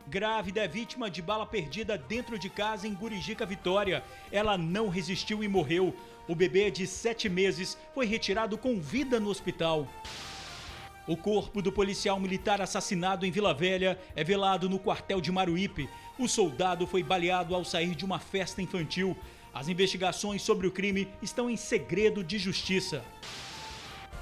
Grávida é vítima de bala perdida dentro de casa em Gurijica, Vitória. Ela não resistiu e morreu. O bebê de 7 meses foi retirado com vida no hospital. O corpo do policial militar assassinado em Vila Velha é velado no quartel de Maruípe. O soldado foi baleado ao sair de uma festa infantil. As investigações sobre o crime estão em segredo de justiça.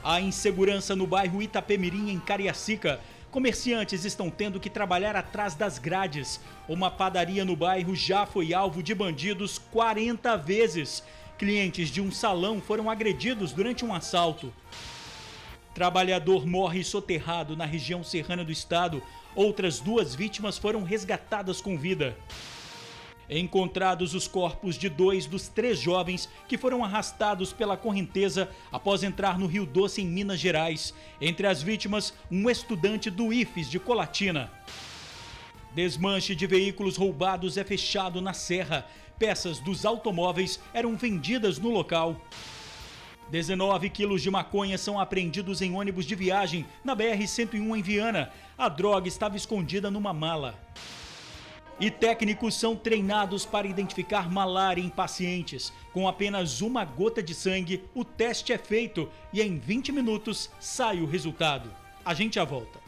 A insegurança no bairro Itapemirim, em Cariacica. Comerciantes estão tendo que trabalhar atrás das grades. Uma padaria no bairro já foi alvo de bandidos 40 vezes. Clientes de um salão foram agredidos durante um assalto. Trabalhador morre soterrado na região serrana do estado. Outras 2 vítimas foram resgatadas com vida. Encontrados os corpos de 2 dos 3 jovens que foram arrastados pela correnteza após entrar no Rio Doce, em Minas Gerais. Entre as vítimas, um estudante do IFES de Colatina. Desmanche de veículos roubados é fechado na Serra. Peças dos automóveis eram vendidas no local. 19 quilos de maconha são apreendidos em ônibus de viagem na BR-101 em Viana. A droga estava escondida numa mala. E técnicos são treinados para identificar malária em pacientes. Com apenas uma gota de sangue, o teste é feito e em 20 minutos sai o resultado. A gente já volta.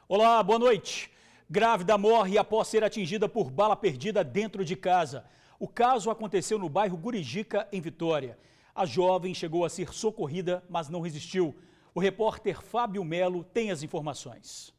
Olá, boa noite. Grávida morre após ser atingida por bala perdida dentro de casa. O caso aconteceu no bairro Gurijica, em Vitória. A jovem chegou a ser socorrida, mas não resistiu. O repórter Fábio Melo tem as informações.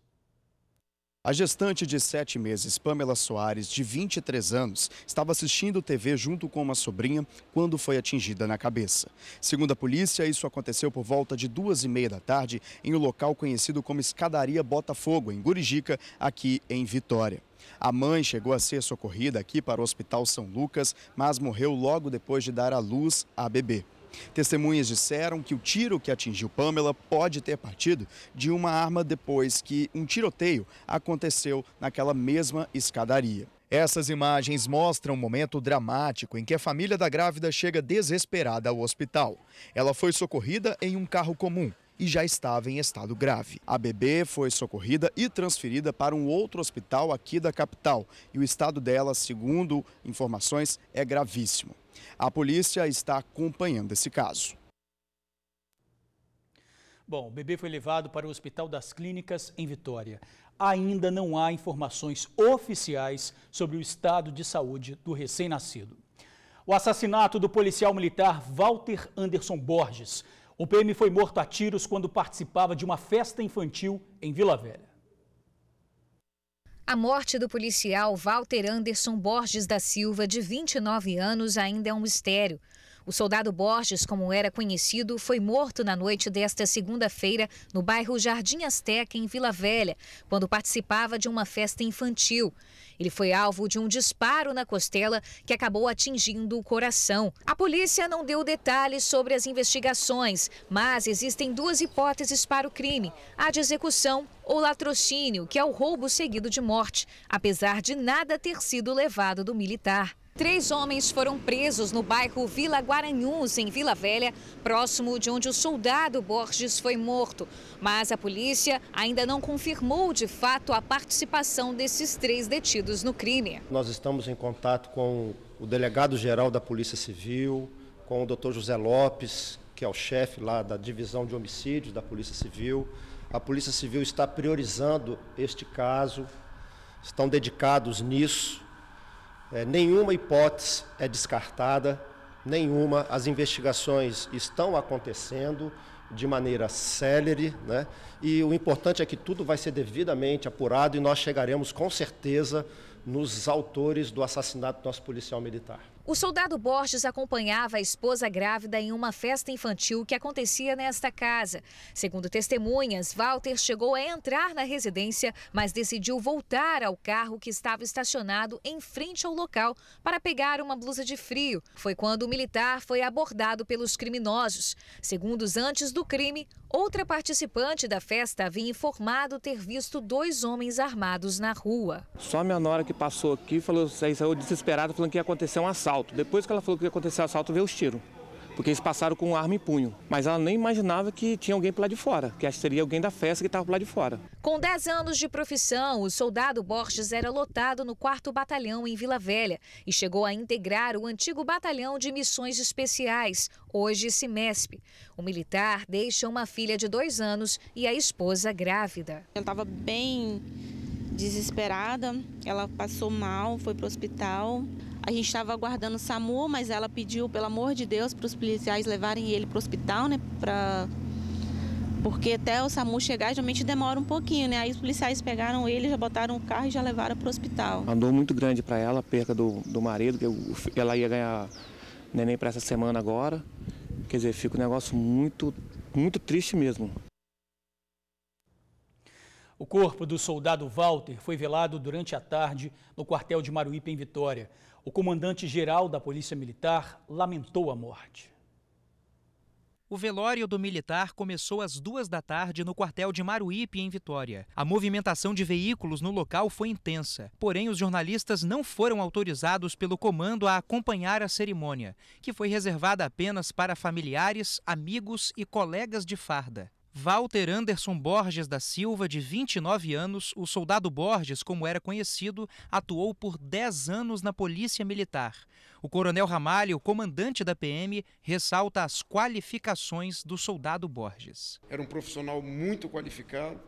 A gestante de 7 meses, Pamela Soares, de 23 anos, estava assistindo TV junto com uma sobrinha quando foi atingida na cabeça. Segundo a polícia, isso aconteceu por volta de 2h30 da tarde em um local conhecido como Escadaria Botafogo, em Gurijica, aqui em Vitória. A mãe chegou a ser socorrida aqui para o Hospital São Lucas, mas morreu logo depois de dar à luz a bebê. Testemunhas disseram que o tiro que atingiu Pamela pode ter partido de uma arma depois que um tiroteio aconteceu naquela mesma escadaria. Essas imagens mostram um momento dramático em que a família da grávida chega desesperada ao hospital. Ela foi socorrida em um carro comum e já estava em estado grave. A bebê foi socorrida e transferida para um outro hospital aqui da capital e o estado dela, segundo informações, é gravíssimo. A polícia está acompanhando esse caso. Bom, o bebê foi levado para o Hospital das Clínicas, em Vitória. Ainda não há informações oficiais sobre o estado de saúde do recém-nascido. O assassinato do policial militar Walter Anderson Borges. O PM foi morto a tiros quando participava de uma festa infantil em Vila Velha. A morte do policial Walter Anderson Borges da Silva, de 29 anos, ainda é um mistério. O soldado Borges, como era conhecido, foi morto na noite desta segunda-feira no bairro Jardim Azteca, em Vila Velha, quando participava de uma festa infantil. Ele foi alvo de um disparo na costela que acabou atingindo o coração. A polícia não deu detalhes sobre as investigações, mas existem 2 hipóteses para o crime: a de execução ou latrocínio, que é o roubo seguido de morte, apesar de nada ter sido levado do militar. 3 homens foram presos no bairro Vila Guaranhuns, em Vila Velha, próximo de onde o soldado Borges foi morto. Mas a polícia ainda não confirmou de fato a participação desses 3 detidos no crime. Nós estamos em contato com o delegado-geral da Polícia Civil, com o Dr. José Lopes, que é o chefe lá da divisão de homicídios da Polícia Civil. A Polícia Civil está priorizando este caso, estão dedicados nisso. Nenhuma hipótese é descartada, nenhuma. As investigações estão acontecendo de maneira célere, né? E o importante é que tudo vai ser devidamente apurado e nós chegaremos com certeza nos autores do assassinato do nosso policial militar. O soldado Borges acompanhava a esposa grávida em uma festa infantil que acontecia nesta casa. Segundo testemunhas, Walter chegou a entrar na residência, mas decidiu voltar ao carro que estava estacionado em frente ao local para pegar uma blusa de frio. Foi quando o militar foi abordado pelos criminosos. Segundos antes do crime, Outra participante da festa havia informado ter visto 2 homens armados na rua. Só a minha nora que passou aqui saiu desesperada falando que ia acontecer um assalto. Depois que ela falou que ia acontecer um assalto, veio os tiros. Porque eles passaram com arma em punho. Mas ela nem imaginava que tinha alguém por lá de fora, que acho que seria alguém da festa que estava por lá de fora. Com 10 anos de profissão, o soldado Borges era lotado no 4º Batalhão em Vila Velha e chegou a integrar o antigo Batalhão de Missões Especiais, hoje CIMESP. O militar deixa uma filha de 2 anos e a esposa grávida. Ela estava bem desesperada, ela passou mal, foi para o hospital. A gente estava aguardando o SAMU, mas ela pediu, pelo amor de Deus, para os policiais levarem ele para o hospital, né? Porque até o SAMU chegar, geralmente demora um pouquinho, né? Aí os policiais pegaram ele, já botaram o carro e já levaram para o hospital. Uma dor muito grande para ela, a perca do marido, que ela ia ganhar neném para essa semana agora. Quer dizer, fica um negócio muito, muito triste mesmo. O corpo do soldado Walter foi velado durante a tarde no quartel de Maruípe, em Vitória. O comandante-geral da Polícia Militar lamentou a morte. O velório do militar começou às 2 da tarde no quartel de Maruípe, em Vitória. A movimentação de veículos no local foi intensa. Porém, os jornalistas não foram autorizados pelo comando a acompanhar a cerimônia, que foi reservada apenas para familiares, amigos e colegas de farda. Walter Anderson Borges da Silva, de 29 anos, o soldado Borges, como era conhecido, atuou por 10 anos na Polícia Militar. O coronel Ramalho, comandante da PM, ressalta as qualificações do soldado Borges. Era um profissional muito qualificado,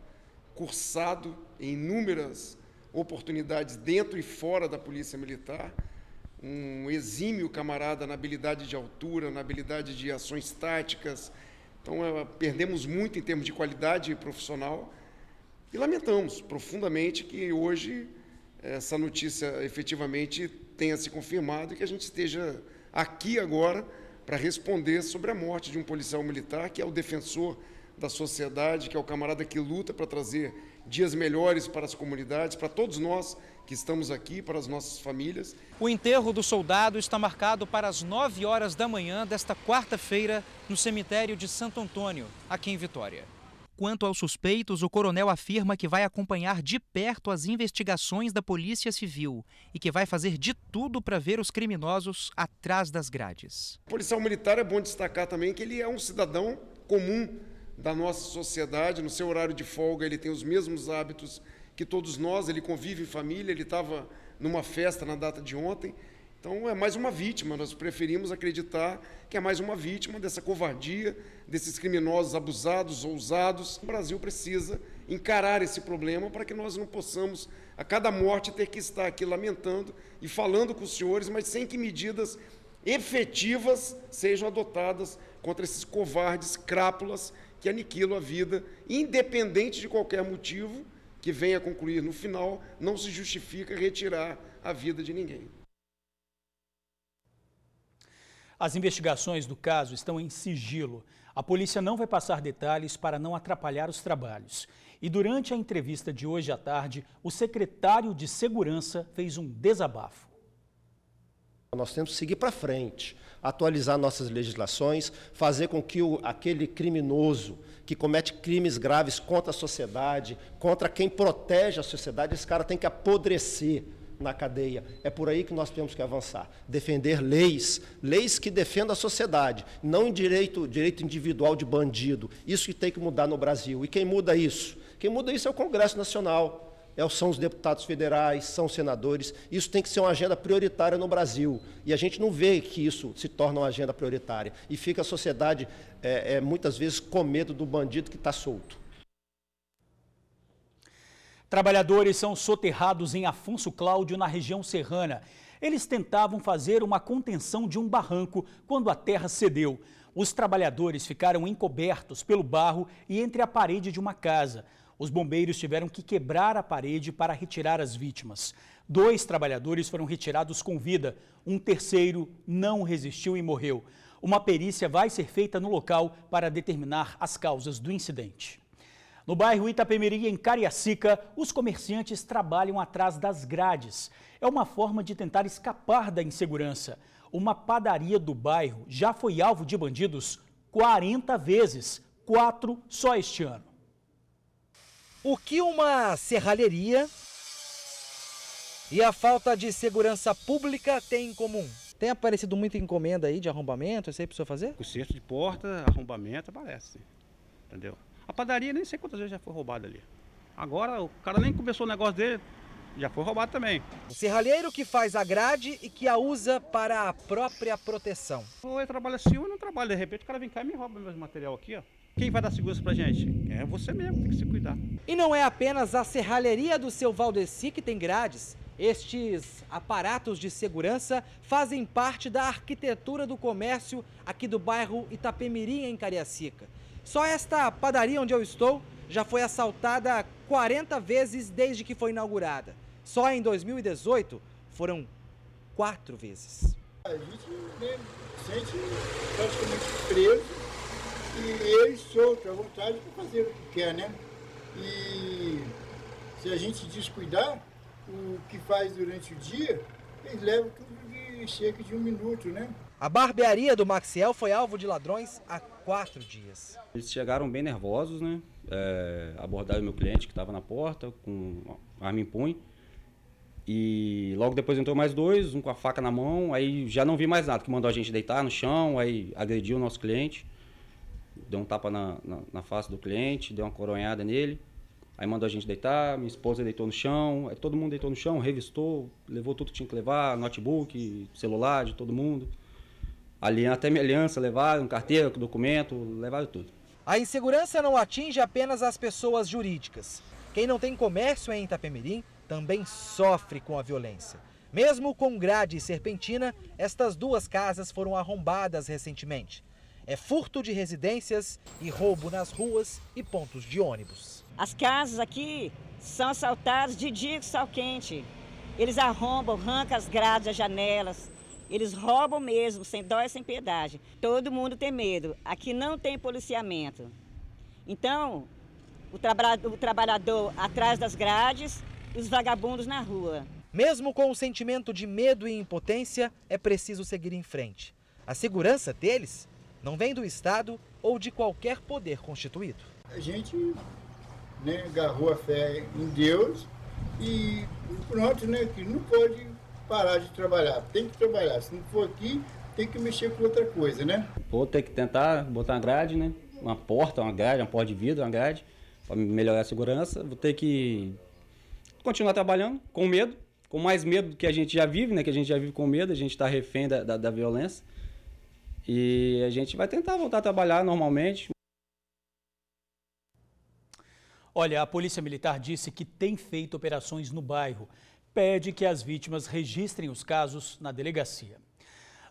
cursado em inúmeras oportunidades dentro e fora da Polícia Militar, um exímio camarada na habilidade de altura, na habilidade de ações táticas. Então, perdemos muito em termos de qualidade profissional e lamentamos profundamente que hoje essa notícia efetivamente tenha se confirmado e que a gente esteja aqui agora para responder sobre a morte de um policial militar que é o defensor da sociedade, que é o camarada que luta para trazer dias melhores para as comunidades, para todos nós que estamos aqui, para as nossas famílias. O enterro do soldado está marcado para as 9 horas da manhã desta quarta-feira no cemitério de Santo Antônio, aqui em Vitória. Quanto aos suspeitos, o coronel afirma que vai acompanhar de perto as investigações da Polícia Civil e que vai fazer de tudo para ver os criminosos atrás das grades. O policial militar é bom destacar também que ele é um cidadão comum da nossa sociedade. No seu horário de folga ele tem os mesmos hábitos que todos nós, ele convive em família, ele estava numa festa na data de ontem. Então é mais uma vítima, nós preferimos acreditar que é mais uma vítima dessa covardia, desses criminosos abusados, ousados. O Brasil precisa encarar esse problema para que nós não possamos, a cada morte, ter que estar aqui lamentando e falando com os senhores, mas sem que medidas efetivas sejam adotadas contra esses covardes crápulas que aniquilam a vida, independente de qualquer motivo que venha a concluir no final, não se justifica retirar a vida de ninguém. As investigações do caso estão em sigilo. A polícia não vai passar detalhes para não atrapalhar os trabalhos. E durante a entrevista de hoje à tarde, o secretário de Segurança fez um desabafo. Nós temos que seguir para frente, atualizar nossas legislações, fazer com que aquele criminoso que comete crimes graves contra a sociedade, contra quem protege a sociedade, esse cara tem que apodrecer na cadeia. É por aí que nós temos que avançar. Defender leis que defendam a sociedade, não em direito individual de bandido. Isso que tem que mudar no Brasil. E quem muda isso? Quem muda isso é o Congresso Nacional. São os deputados federais, são os senadores. Isso tem que ser uma agenda prioritária no Brasil. E a gente não vê que isso se torna uma agenda prioritária. E fica a sociedade, muitas vezes, com medo do bandido que está solto. Trabalhadores são soterrados em Afonso Cláudio, na região serrana. Eles tentavam fazer uma contenção de um barranco quando a terra cedeu. Os trabalhadores ficaram encobertos pelo barro e entre a parede de uma casa. Os bombeiros tiveram que quebrar a parede para retirar as vítimas. 2 trabalhadores foram retirados com vida. Um terceiro não resistiu e morreu. Uma perícia vai ser feita no local para determinar as causas do incidente. No bairro Itapemirim, em Cariacica, os comerciantes trabalham atrás das grades. É uma forma de tentar escapar da insegurança. Uma padaria do bairro já foi alvo de bandidos 40 vezes. 4 só este ano. O que uma serralheria e a falta de segurança pública têm em comum? Tem aparecido muita encomenda aí de arrombamento, isso aí precisa fazer? O cesto de porta, arrombamento, aparece, entendeu? A padaria nem sei quantas vezes já foi roubada ali. Agora o cara nem começou o negócio dele, já foi roubado também. O serralheiro que faz a grade e que a usa para a própria proteção. Ou ele trabalha assim ou não trabalha, de repente o cara vem cá e me rouba meu material aqui, ó. Quem vai dar segurança pra gente? É você mesmo, tem que se cuidar. E não é apenas a serralheria do seu Valdeci que tem grades. Estes aparatos de segurança fazem parte da arquitetura do comércio aqui do bairro Itapemirim, em Cariacica. Só esta padaria onde eu estou já foi assaltada 40 vezes desde que foi inaugurada. Só em 2018 foram 4 vezes. A gente sente praticamente preso e eles soltam à vontade para fazer o que quer, né? E se a gente descuidar, o que faz durante o dia, eles levam tudo de cerca de 1 minuto, né? A barbearia do Maxiel foi alvo de ladrões há 4 dias. Eles chegaram bem nervosos, né? Abordaram o meu cliente que estava na porta com arma em punho. E logo depois entrou mais 2, um com a faca na mão. Aí já não vi mais nada, que mandou a gente deitar no chão, aí agrediu o nosso cliente. Deu um tapa na face do cliente, deu uma coronhada nele. Aí mandou a gente deitar, minha esposa deitou no chão, aí todo mundo deitou no chão, revistou, levou tudo que tinha que levar, notebook, celular de todo mundo. Até minha aliança levaram, carteira, documento, levaram tudo. A insegurança não atinge apenas as pessoas jurídicas. Quem não tem comércio em Itapemirim também sofre com a violência. Mesmo com grade e serpentina, estas 2 casas foram arrombadas recentemente. É furto de residências e roubo nas ruas e pontos de ônibus. As casas aqui são assaltadas de dia com sol quente. Eles arrombam, arrancam as grades, as janelas. Eles roubam mesmo, sem dó e sem piedade. Todo mundo tem medo. Aqui não tem policiamento. Então, o trabalhador atrás das grades e os vagabundos na rua. Mesmo com o sentimento de medo e impotência, é preciso seguir em frente. A segurança deles não vem do Estado ou de qualquer poder constituído. A gente agarrou a fé em Deus e pronto, que não pode parar de trabalhar, tem que trabalhar. Se não for aqui, tem que mexer com outra coisa, né? Vou ter que tentar botar uma grade, né? Uma porta de vidro, uma grade, para melhorar a segurança. Vou ter que continuar trabalhando com medo, com mais medo do que a gente já vive, né? Que a gente já vive com medo, a gente está refém da violência. E a gente vai tentar voltar a trabalhar normalmente. Olha, a Polícia Militar disse que tem feito operações no bairro. Pede que as vítimas registrem os casos na delegacia.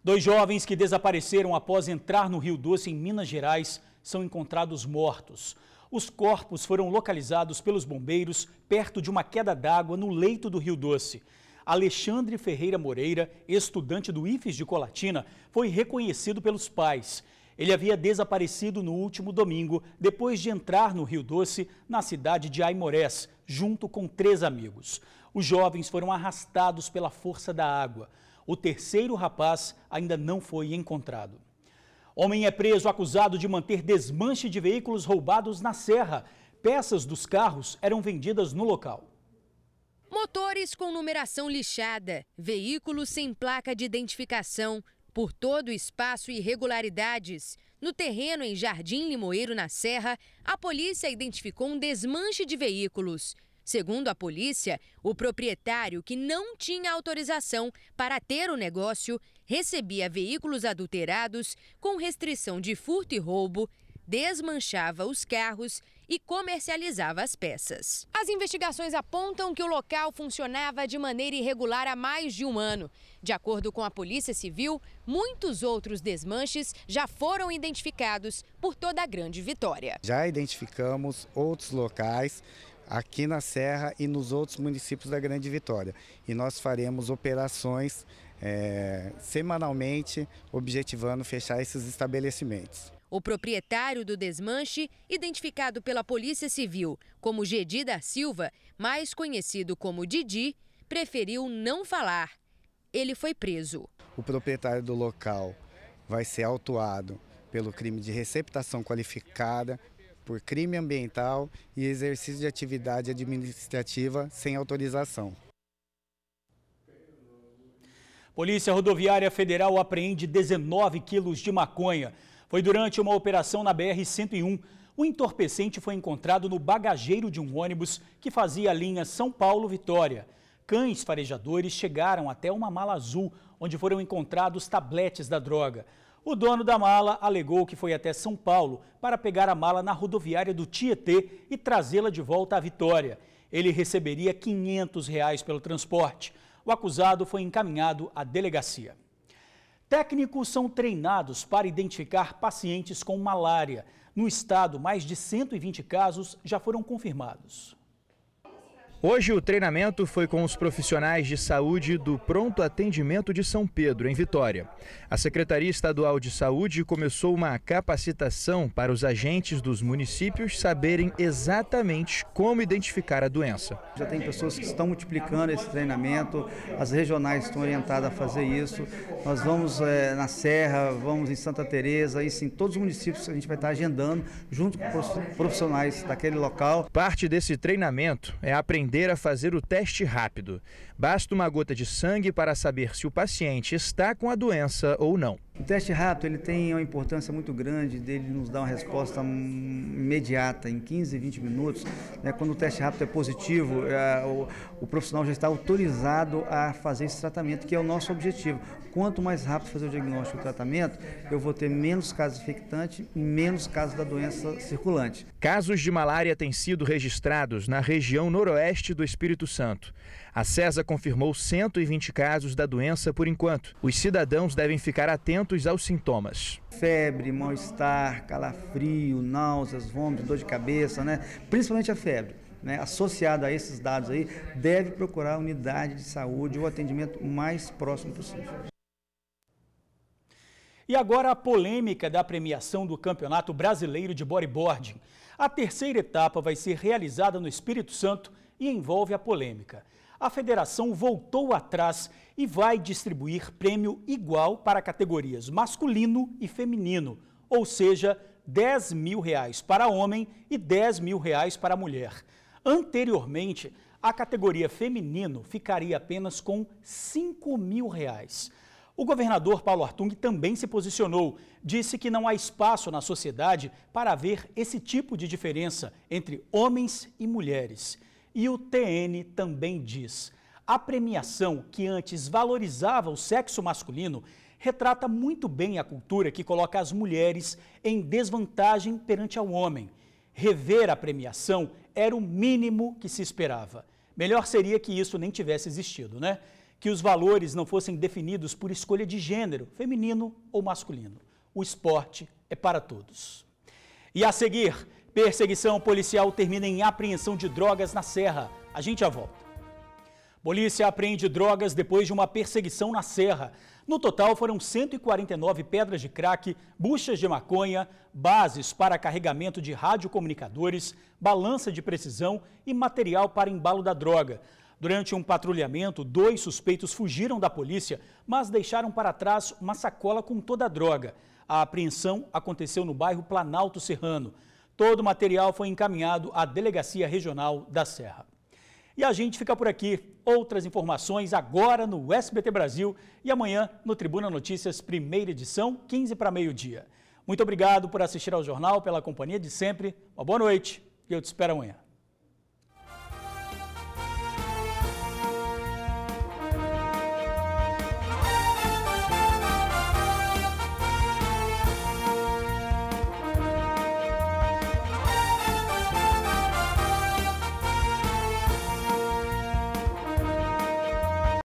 2 jovens que desapareceram após entrar no Rio Doce, em Minas Gerais, são encontrados mortos. Os corpos foram localizados pelos bombeiros perto de uma queda d'água no leito do Rio Doce. Alexandre Ferreira Moreira, estudante do IFES de Colatina, foi reconhecido pelos pais. Ele havia desaparecido no último domingo, depois de entrar no Rio Doce, na cidade de Aimorés, junto com 3 amigos. Os jovens foram arrastados pela força da água. O 3º rapaz ainda não foi encontrado. Homem é preso acusado de manter desmanche de veículos roubados na Serra. Peças dos carros eram vendidas no local. Motores com numeração lixada, veículos sem placa de identificação, por todo o espaço irregularidades. No terreno em Jardim Limoeiro, na Serra, a polícia identificou um desmanche de veículos. Segundo a polícia, o proprietário, que não tinha autorização para ter o negócio, recebia veículos adulterados com restrição de furto e roubo, desmanchava os carros e comercializava as peças. As investigações apontam que o local funcionava de maneira irregular há mais de 1 ano. De acordo com a Polícia Civil, muitos outros desmanches já foram identificados por toda a Grande Vitória. Já identificamos outros locais aqui na Serra e nos outros municípios da Grande Vitória. E nós faremos operações semanalmente, objetivando fechar esses estabelecimentos. O proprietário do desmanche, identificado pela Polícia Civil como Gedi da Silva, mais conhecido como Didi, preferiu não falar. Ele foi preso. O proprietário do local vai ser autuado pelo crime de receptação qualificada, por crime ambiental e exercício de atividade administrativa sem autorização. Polícia Rodoviária Federal apreende 19 quilos de maconha. Foi durante uma operação na BR-101. O entorpecente foi encontrado no bagageiro de um ônibus que fazia a linha São Paulo-Vitória. Cães farejadores chegaram até uma mala azul, onde foram encontrados tabletes da droga. O dono da mala alegou que foi até São Paulo para pegar a mala na rodoviária do Tietê e trazê-la de volta à Vitória. Ele receberia R$ 500 pelo transporte. O acusado foi encaminhado à delegacia. Técnicos são treinados para identificar pacientes com malária. No estado, mais de 120 casos já foram confirmados. Hoje o treinamento foi com os profissionais de saúde do Pronto Atendimento de São Pedro, em Vitória. A Secretaria Estadual de Saúde começou uma capacitação para os agentes dos municípios saberem exatamente como identificar a doença. Já tem pessoas que estão multiplicando esse treinamento, as regionais estão orientadas a fazer isso. Nós vamos na Serra, vamos em Santa Teresa, isso em todos os municípios a gente vai estar agendando junto com os profissionais daquele local. Parte desse treinamento é aprender a fazer o teste rápido. Basta uma gota de sangue para saber se o paciente está com a doença ou não. O teste rápido ele tem uma importância muito grande dele nos dar uma resposta imediata, em 15, 20 minutos. Quando o teste rápido é positivo, o profissional já está autorizado a fazer esse tratamento, que é o nosso objetivo. Quanto mais rápido fazer o diagnóstico e o tratamento, eu vou ter menos casos infectantes e menos casos da doença circulante. Casos de malária têm sido registrados na região noroeste do Espírito Santo. A CESA confirmou 120 casos da doença por enquanto. Os cidadãos devem ficar atentos aos sintomas. Febre, mal-estar, calafrio, náuseas, vômitos, dor de cabeça, principalmente a febre. Associada a esses dados aí, deve procurar a unidade de saúde ou atendimento mais próximo possível. E agora a polêmica da premiação do Campeonato Brasileiro de Bodyboarding. A terceira etapa vai ser realizada no Espírito Santo e envolve a polêmica. A federação voltou atrás e vai distribuir prêmio igual para categorias masculino e feminino, ou seja, R$10 mil para homem e R$10 mil para mulher. Anteriormente, a categoria feminino ficaria apenas com R$5 mil. O governador Paulo Artung também se posicionou, disse que não há espaço na sociedade para haver esse tipo de diferença entre homens e mulheres. E o TN também diz: a premiação, que antes valorizava o sexo masculino, retrata muito bem a cultura que coloca as mulheres em desvantagem perante ao homem. Rever a premiação era o mínimo que se esperava. Melhor seria que isso nem tivesse existido, Que os valores não fossem definidos por escolha de gênero, feminino ou masculino. O esporte é para todos. E a seguir, perseguição policial termina em apreensão de drogas na Serra. A gente já volta. Polícia apreende drogas depois de uma perseguição na Serra. No total, foram 149 pedras de crack, buchas de maconha, bases para carregamento de radiocomunicadores, balança de precisão e material para embalo da droga. Durante um patrulhamento, 2 suspeitos fugiram da polícia, mas deixaram para trás uma sacola com toda a droga. A apreensão aconteceu no bairro Planalto Serrano. Todo o material foi encaminhado à Delegacia Regional da Serra. E a gente fica por aqui. Outras informações agora no SBT Brasil e amanhã no Tribuna Notícias, primeira edição, 15 para meio-dia. Muito obrigado por assistir ao jornal, pela companhia de sempre. Uma boa noite e eu te espero amanhã.